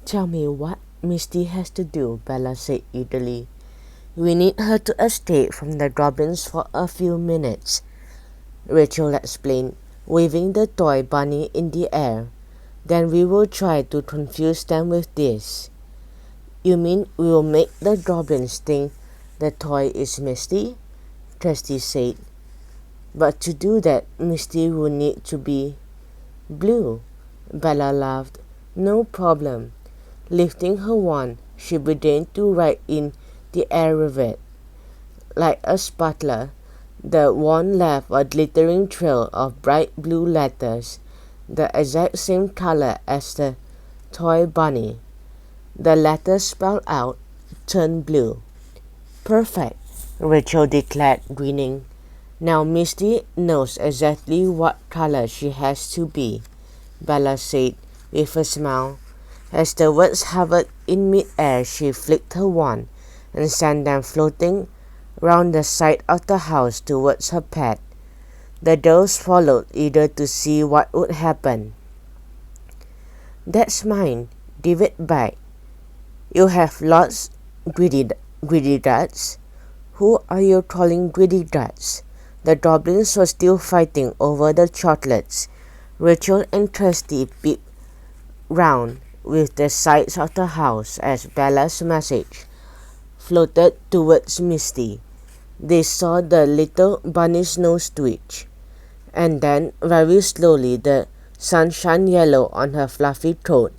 Tell me what Misty has to do, Bella said eagerly. We need her to escape from the goblins for a few minutes, Rachel explained, waving the toy bunny in the air. Then we will try to confuse them with this. You mean we will make the goblins think the toy is Misty? Kirsty said. But to do that, Misty will need to be blue. Bella laughed. No problem. Lifting her wand, she began to write in the air with it. Like a spatula, the wand left a glittering trail of bright blue letters, the exact same color as the toy bunny. The letters spelled out, "Turn blue." Perfect, Rachel declared, grinning. Now Misty knows exactly what color she has to be, Bella said with a smile. As the words hovered in mid-air, she flicked her wand and sent them floating round the side of the house towards her pet. The girls followed, eager to see what would happen. That's mine. Give it back. You have lots, greedy guts. Who are you calling greedy guts? The goblins were still fighting over the chocolates. Rachel and Kirsty peeped round with the sides of the house as Bella's message floated towards Misty. They saw the little bunny's nose twitch, and then very slowly the sunshine yellow on her fluffy coat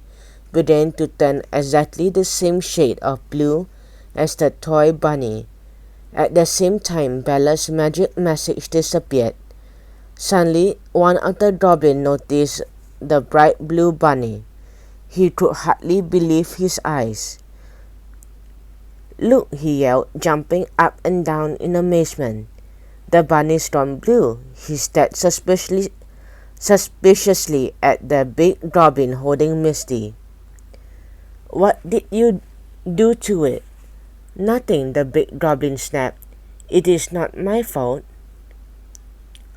began to turn exactly the same shade of blue as the toy bunny. At the same time, Bella's magic message disappeared. Suddenly, one of the goblins noticed the bright blue bunny. He could hardly believe his eyes. Look, he yelled, jumping up and down in amazement. The bunny's gone blue. He stared suspiciously at the big goblin holding Misty. What did you do to it? Nothing, the big goblin snapped. It is not my fault.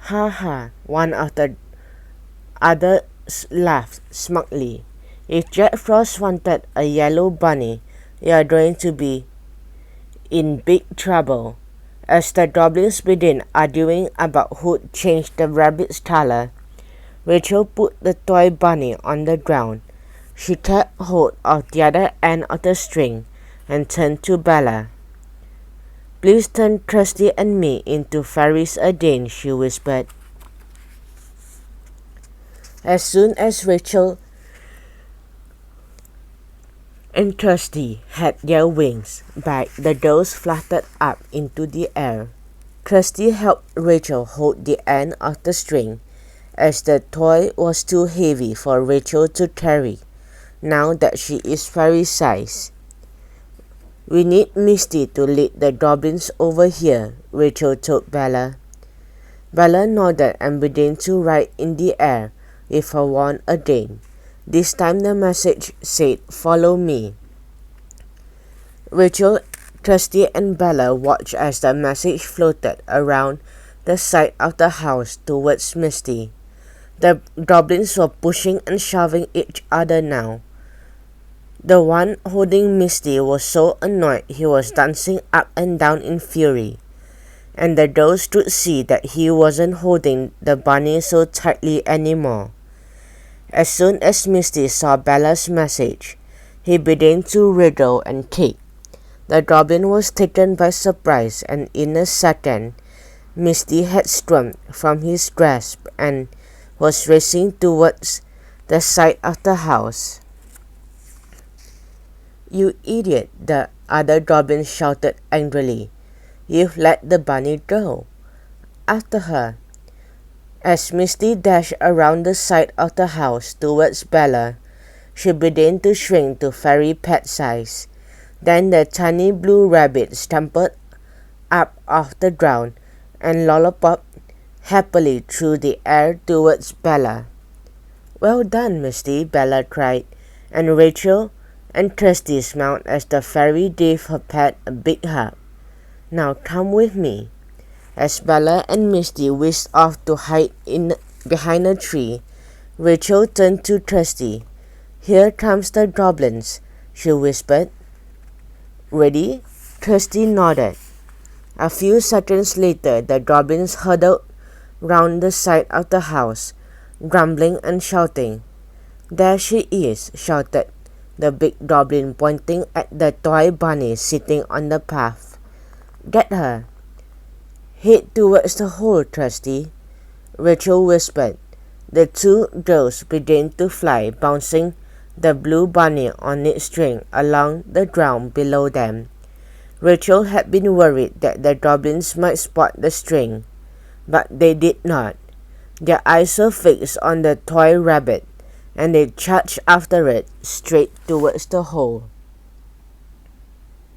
Ha ha, one of the others laughed smugly. If Jack Frost wanted a yellow bunny, you are going to be in big trouble. As the goblins began arguing about who'd changed the rabbit's color, Rachel put the toy bunny on the ground. She kept hold of the other end of the string and turned to Bella. Please turn Kirsty and me into fairies again, she whispered. As soon as Rachel and Kirsty had their wings back, the girls fluttered up into the air. Kirsty helped Rachel hold the end of the string, as the toy was too heavy for Rachel to carry, now that she is fairy size. We need Misty to lead the goblins over here, Rachel told Bella. Bella nodded and began to write in the air with her wand again. This time the message said, "Follow me." Rachel, Kirsty and Bella watched as the message floated around the side of the house towards Misty. The goblins were pushing and shoving each other now. The one holding Misty was so annoyed he was dancing up and down in fury, and the girls could see that he wasn't holding the bunny so tightly anymore. As soon as Misty saw Bella's message, he began to wriggle and kick. The goblin was taken by surprise, and in a second, Misty had squirmed from his grasp and was racing towards the side of the house. You idiot, the other goblin shouted angrily. You've let the bunny go. After her. As Misty dashed around the side of the house towards Bella, she began to shrink to fairy pet size. Then the tiny blue rabbit stumbled up off the ground and lollipopped happily through the air towards Bella. Well done, Misty, Bella cried, and Rachel and Kirsty smiled as the fairy gave her pet a big hug. Now come with me. As Bella and Misty whisked off to hide behind a tree, Rachel turned to Kirsty. "Here comes the goblins," she whispered. "Ready?" Kirsty nodded. A few seconds later, the goblins huddled round the side of the house, grumbling and shouting. "There she is," shouted the big goblin, pointing at the toy bunny sitting on the path. "Get her." "Head towards the hole, Kirsty," Rachel whispered. The two girls began to fly, bouncing the blue bunny on its string along the ground below them. Rachel had been worried that the goblins might spot the string, but they did not. Their eyes were fixed on the toy rabbit, and they charged after it straight towards the hole.